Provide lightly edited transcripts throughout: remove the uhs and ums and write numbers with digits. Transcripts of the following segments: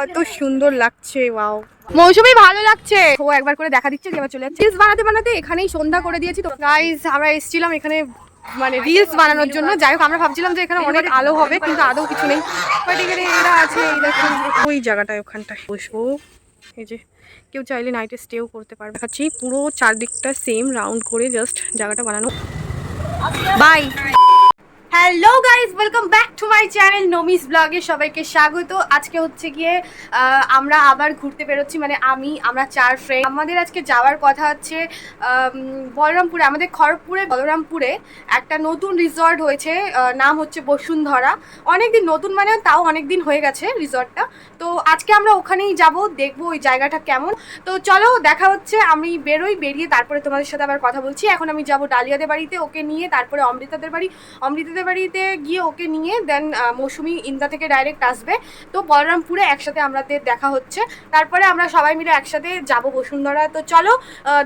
কত সুন্দর লাগছে। ওয়াও, মৌসুমি ভালো লাগছে। ও একবার করে দেখা দিচ্ছে, এবার চলে যাচ্ছে। রিলস বানাতে বানাতে এখানেই সন্ধ্যা করে দিয়েছি। তো গাইস, আমরা এসেছিলাম এখানে মানে রিলস বানানোর জন্য। যাই হোক, আমরা ভাবছিলাম যে এখানে অনেক আলো হবে, কিন্তু আদৌ কিছু নেই। বাট এখানে এরা আছে, এই দেখুন ওই জায়গাটায়, ওখানটায় বসবো। এই যে কেউ চাইলে নাইটে স্টেও করতে পারবে। দেখাচ্ছি পুরো চারদিকটা সেম রাউন্ড করে জাস্ট জায়গাটা বানানো। Bye. Hello guys, welcome back to my channel নমিস ব্লগে সবাইকে স্বাগত। আজকে হচ্ছে গিয়ে আমরা আবার ঘুরতে বেরোচ্ছি, মানে আমরা 4 ফ্রেন্ড। আমাদের আজকে যাওয়ার কথা হচ্ছে বলরামপুরে, আমাদের খড়গপুরে বলরামপুরে একটা নতুন রিসর্ট হয়েছে, নাম হচ্ছে বসুন্ধরা। অনেকদিন নতুন, মানে তাও অনেকদিন হয়ে গেছে রিসর্টটা। তো আজকে আমরা ওখানেই যাব, দেখবো ওই জায়গাটা কেমন। তো চলো দেখা হচ্ছে, আমি বেরিয়ে তারপরে তোমাদের সাথে আবার কথা বলছি। এখন আমি যাব ডালিয়াদের বাড়িতে, ওকে নিয়ে, তারপরে অমৃতাদের বাড়িতে গিয়ে ওকে নিয়ে দেন মৌসুমি ইন্দা থেকে ডাইরেক্ট আসবে। তো বলরামপুরে একসাথে আমাদের দেখা হচ্ছে, তারপরে আমরা সবাই মিলে একসাথে যাব বসুন্ধরা। তো চলো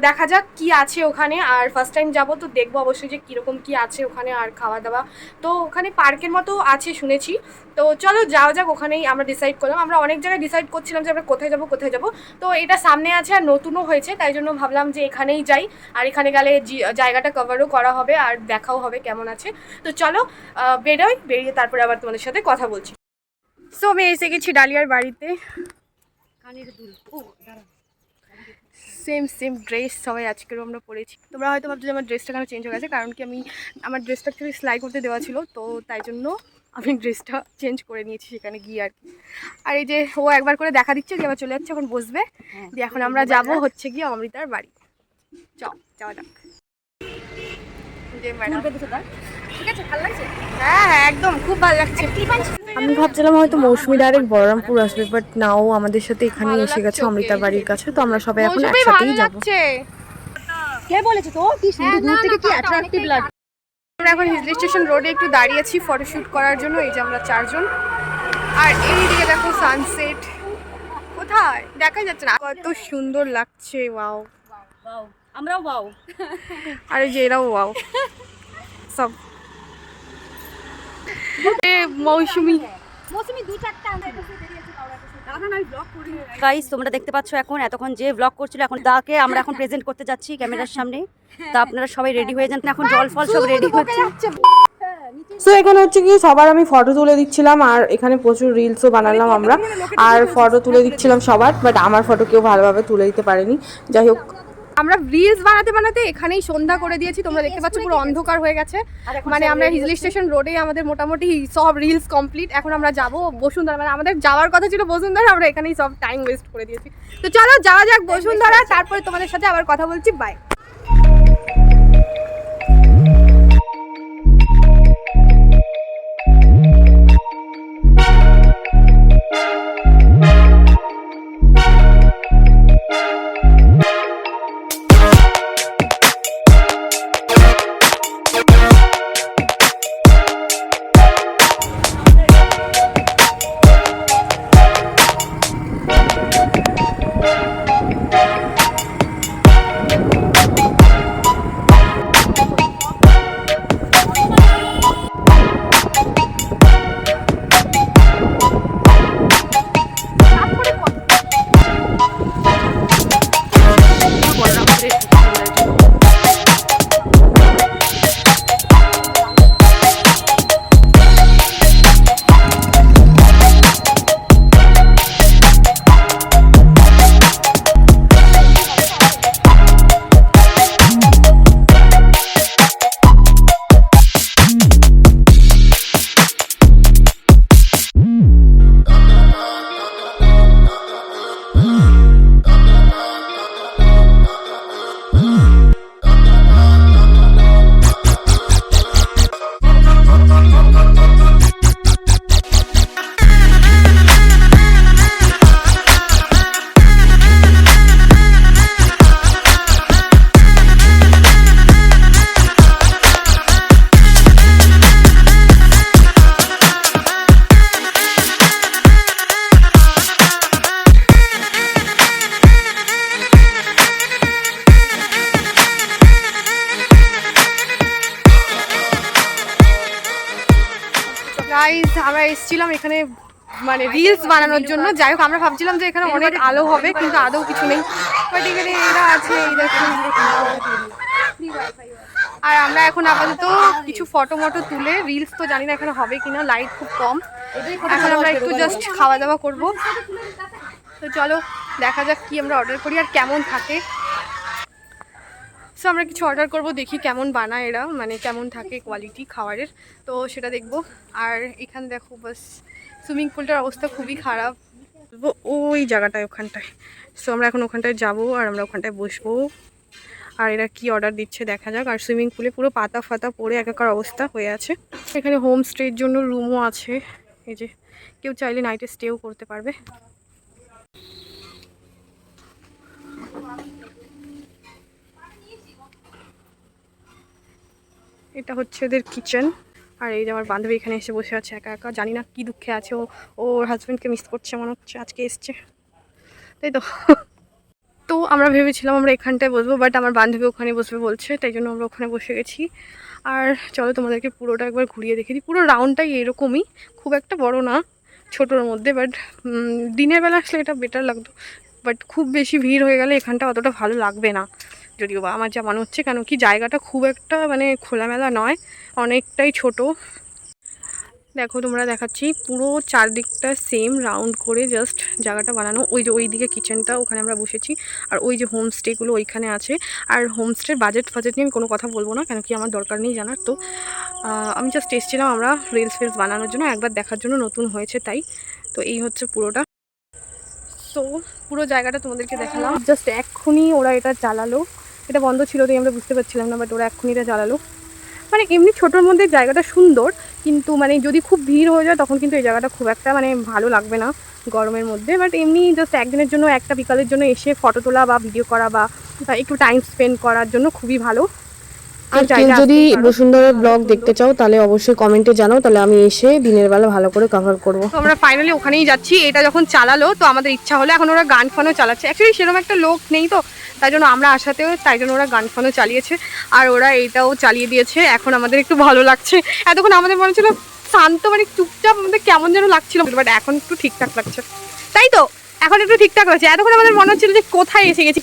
দেখা যাক কি আছে ওখানে। আর ফার্স্ট টাইম যাব, তো দেখবো অবশ্যই যে কীরকম কি আছে ওখানে। আর খাওয়া দাওয়া তো ওখানে পার্কের মতো আছে শুনেছি। তো চলো যাওয়া যাক, ওখানেই আমরা ডিসাইড করলাম। আমরা অনেক জায়গায় ডিসাইড করছিলাম যে আমরা কোথায় যাব। তো এটা সামনে আছে আর নতুনও হয়েছে, তাই জন্য ভাবলাম যে এখানেই যাই। আর এখানে গেলে জায়গাটা কভারও করা হবে আর দেখাও হবে কেমন আছে। তো চলো বেরিয়ে তারপরে আবার তোমাদের সাথে কথা বলছি। সো আমি এসে গেছি ডালিয়ার বাড়িতে। সেম ড্রেস সবাই আজকেরও আমরা পরেছি। তোমরা হয়তো ভাবছো যে আমার ড্রেসটা কেন চেঞ্জ হয়ে গেছে, কারণ কি আমার ড্রেসটা অ্যাকচুয়ালি সেলাই করতে দেওয়া ছিল, তো তাই জন্য আমি ড্রেসটা চেঞ্জ করে নিয়েছি সেখানে গিয়ে আর কি। আর এই যে ও একবার করে দেখা দিচ্ছে, এবার চলে যাচ্ছে, এখন বসবে। দিয়ে এখন আমরা যাব হচ্ছে গিয়ে অমৃতার বাড়ি। যাওয়া যাক। হ্যাঁ, একদম খুব ভালো লাগছে। আমি ভাবছিলাম হয়তো মৌসুমি ডাইরেক্ট বলরামপুর আসবে, বাট নাও আমাদের সাথে এখানে এসে গেছে অমৃতার বাড়ির কাছে। তো আমরা সবাই এখন একসাথেই যাবো। কে বলেছে তো কি সুন্দর দূর থেকে কি অ্যাট্রাক্টিভ লাগছে। আমরা এখন হিল স্টেশন রোডে একটু দাঁড়িয়েছি ফটোশুট করার জন্য। এই যে আমরা 4 জন, আর এইদিকে দেখো সানসেট, কোথায় দেখা যাচ্ছে না, কত সুন্দর লাগছে। ওয়াও, আমরাও ওয়াও। আর এই যে এরাও ওয়াও সব। মৌসুমি গাইস, তোমরা দেখতে পাচ্ছ এখন এতক্ষণ যে ব্লগ করছিল, এখন দাকে আমরা এখন প্রেজেন্ট করতে যাচ্ছি ক্যামেরার সামনে। তা আপনারা সবাই রেডি হয়ে যান, এখন জল ফল সব রেডি হচ্ছে। সো এখানে হচ্ছে কি সবার আমি ফটো তুলে দিচ্ছিলাম, আর এখানে প্রচুর রিলসও বানালাম আমরা, আর ফটো তুলে দিচ্ছিলাম সবার। বাট আমার ফটো কেউ ভালোভাবে তুলে দিতে পারেনি। যাই হোক, আমরা রিলস বানাতে বানাতে এখানেই সন্ধ্যা করে দিয়েছি। তোমরা দেখতে পাচ্ছ পুরো অন্ধকার হয়ে গেছে। মানে আমরা হিল স্টেশন রোডে আমাদের মোটামুটি সব রিলস কমপ্লিট। এখন আমরা যাবো বসুন্ধরা, মানে আমাদের যাওয়ার কথা ছিল বসুন্ধরা, আমরা এখানেই সব টাইম ওয়েস্ট করে দিয়েছি। তো চলো যাওয়া যাক বসুন্ধরা, তারপরে তোমাদের সাথে আবার কথা বলছি। বাই। গাইস, আমরা এসেছিলাম এখানে মানে রিলস বানানোর জন্য। যাই হোক আমরা ভাবছিলাম যে এখানে অনেক আলো হবে, কিন্তু আদৌ কিছু নেই। বাট এখানে এরা আছে, এই দেখুন। আর আমরা এখন আপাতত কিছু ফটো মটো তুলে রিলস তো জানি না এখানে হবে কিনা, লাইট খুব কম। এখন আমরা একটু জাস্ট খাওয়া দাওয়া করবো। তো চলো দেখা যাক কি আমরা অর্ডার করি আর কেমন থাকে। সো আমরা কিছু অর্ডার করব, দেখি কেমন বানায় এরা, মানে কেমন থাকে কোয়ালিটি খাবারের, তো সেটা দেখবো। আর এখানে দেখো বাস সুইমিং পুলটার অবস্থা খুবই খারাপ, ওই জায়গাটায় ওখানটায়। সো আমরা এখন ওখানটায় যাব আর আমরা ওখানটায় বসবো। আর এরা কি অর্ডার দিচ্ছে দেখা যাক। আর সুইমিং পুলে পুরো পাতা ফাতা পড়ে একাকার অবস্থা হয়ে আছে। এখানে হোম স্টের জন্য রুমও আছে, এই যে কেউ চাইলে নাইটে স্টেও করতে পারবে। এটা হচ্ছে ওদের কিচেন। আর এই যে আমার বান্ধবী এখানে এসে বসে আছে একা একা, জানি না কি দুঃখে আছে ও, ওর হাজব্যান্ডকে মিস করছে মনে হচ্ছে, আজকে এসছে তাই তো। তো আমরা ভেবেছিলাম আমরা এখানটায় বসবো, বাট আমার বান্ধবী ওখানে বসবে বলছে, তাই জন্য আমরা ওখানে বসে গেছি। আর চলো তোমাদেরকে পুরোটা একবার ঘুরিয়ে দেখে দিই। পুরো রাউন্ডটাই এরকমই, খুব একটা বড় না, ছোটোর মধ্যে। বাট দিনের বেলা আসলে এটা বেটার লাগতো, বাট খুব বেশি ভিড় হয়ে গেলে এখানটা অতটা ভালো লাগবে না যদিও বা আমার যা মনে হচ্ছে, কেন কি জায়গাটা খুব একটা মানে খোলামেলা নয়, অনেকটাই ছোট। দেখো তোমরা দেখাচ্ছি, পুরো চারদিকটা সেম রাউন্ড করে জাস্ট জায়গাটা বানানো। ওই যে ওই দিকে কিচেনটা, ওখানে আমরা বসেছি। আর ওই যে হোমস্টেগুলো ওইখানে আছে। আর হোমস্টের বাজেট নিয়ে আমি কোনো কথা বলবো না, কেন কি আমার দরকার নেই জানার। তো আমি জাস্ট এসেছিলাম আমরা রিলস বানানোর জন্য, একবার দেখার জন্য, নতুন হয়েছে তাই। তো এই হচ্ছে পুরোটা। তো পুরো জায়গাটা তোমাদেরকে দেখালাম। জাস্ট এক্ষুনি ওরা এটা চালালো, এটা বন্ধ ছিল তাই আমরা বুঝতে পারছিলাম না, বাট ওরা এক্ষুনি এটা চালালো। মানে এমনি ছোটোর মধ্যে জায়গাটা সুন্দর, কিন্তু মানে যদি খুব ভিড় হয়ে যায় তখন কিন্তু এই জায়গাটা খুব একটা মানে ভালো লাগবে না গরমের মধ্যে। বাট এমনি জাস্ট একদিনের জন্য, একটা বিকালের জন্য এসে ফটো তোলা বা ভিডিও করা বা একটু টাইম স্পেন্ড করার জন্য খুবই ভালো। আর কেউ যদি বসুন্ধরার ব্লগ দেখতে চাও তাহলে অবশ্যই কমেন্টে জানাও, তাহলে আমি এসে দিনের বেলা ভালো করে কভার করব। তো আমরা ফাইনালি ওখানেই যাচ্ছি। এটা যখন চালালো তো আমাদের ইচ্ছা হলো, এখন ওরা গান ফানও চালাচ্ছে। অ্যাকচুয়ালি সেরকম একটা লোক নেই তো, তাই জন্য আমরা আসাতেও, তাই জন্য ওরা গান ফানও চালিয়েছে। আর ওরা এইটাও চালিয়ে দিয়েছে। এখন আমাদের একটু ভালো লাগছে। এতক্ষণ আমাদের মনে ছিল শান্ত, মানে চুপচাপ, আমাদের কেমন যেন লাগছিল, বাট এখন একটু ঠিকঠাক লাগছে, তাই তো এখন একটু ঠিকঠাক হচ্ছে। এতক্ষণ আমাদের মনে হচ্ছিল যে কোথায় এসে গেছি।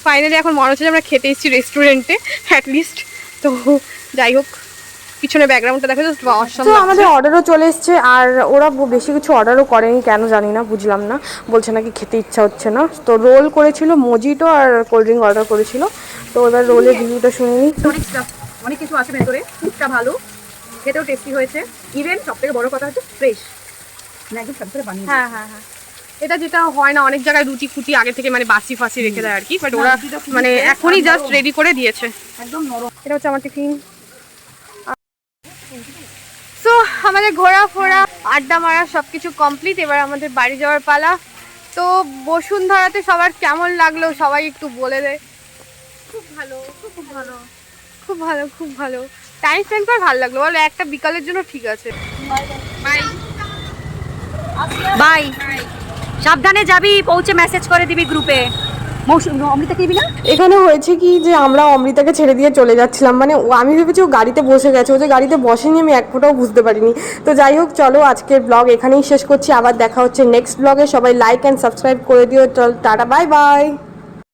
ফাইনালি এখন মনে হচ্ছে যে আমরা খেতে এসেছি রেস্টুরেন্টে অ্যাটলিস্ট। তো যাই হোক, পিছনে ব্যাকগ্রাউন্ডটা দেখা যাচ্ছে অসাধারণ। তো আমাদের অর্ডারও চলে এসছে, আর ওরা বেশি কিছু অর্ডারও করেনি, কেন জানি না, বুঝলাম না। বলছে নাকি খেতে ইচ্ছা হচ্ছে না। তো রোল করেছিল, মজিটো আর কোল্ড ড্রিঙ্ক অর্ডার করেছিল। তো এবার রোলের রিভিউটা শুনে নিই। অনেক কিছু আছে ভেতরে, ফুডটা ভালো, খেতেও টেস্টি হয়েছে। ইভেন সব থেকে বড় কথা হচ্ছে ফ্রেশ, একদম সাথে করে বানিয়ে। হ্যাঁ হ্যাঁ হ্যাঁ, এটা যেটা হয় না অনেক জায়গায় রুটি ফুটি আগে থেকে মানে বাসি ফাসি রেখে দেয় আর কি, বাট ওরা মানে এখনই জাস্ট রেডি করে দিয়েছে, একদম নরম। এটা হচ্ছে আমার টিফিন। সো আমাদের ঘোরাফোরা, আড্ডা মারা সবকিছু কমপ্লিট। এবার আমাদের বাড়ি যাওয়ার পালা। তো বসুন্ধরাতে সবার কেমন লাগলো সবাই একটু বলে দেয়। খুব ভালো, খুব ভালো, খুব ভালো, খুব ভালো। টাইম স্পেন্ড করে ভালো লাগলো, বলো একটা বিকালের জন্য ঠিক আছে। বাই বাই, সাবধানে যাবি, পৌঁছে মেসেজ করে দিবি গ্রুপে। অমৃতা কি না, এখানে হয়েছে কি যে আমরা অমৃতাকে ছেড়ে দিয়ে চলে যাচ্ছিলাম, মানে আমি ভেবেছি ও গাড়িতে বসে গেছে, ও যে গাড়িতে বসেনি আমি এক ফোঁটাও বুঝতে পারিনি। তো যাই হোক, চলো আজকের ব্লগ এখানেই শেষ করছি, আবার দেখা হচ্ছে নেক্সট ব্লগে। সবাই লাইক অ্যান্ড সাবস্ক্রাইব করে দিও। চল টাটা, বাই বাই।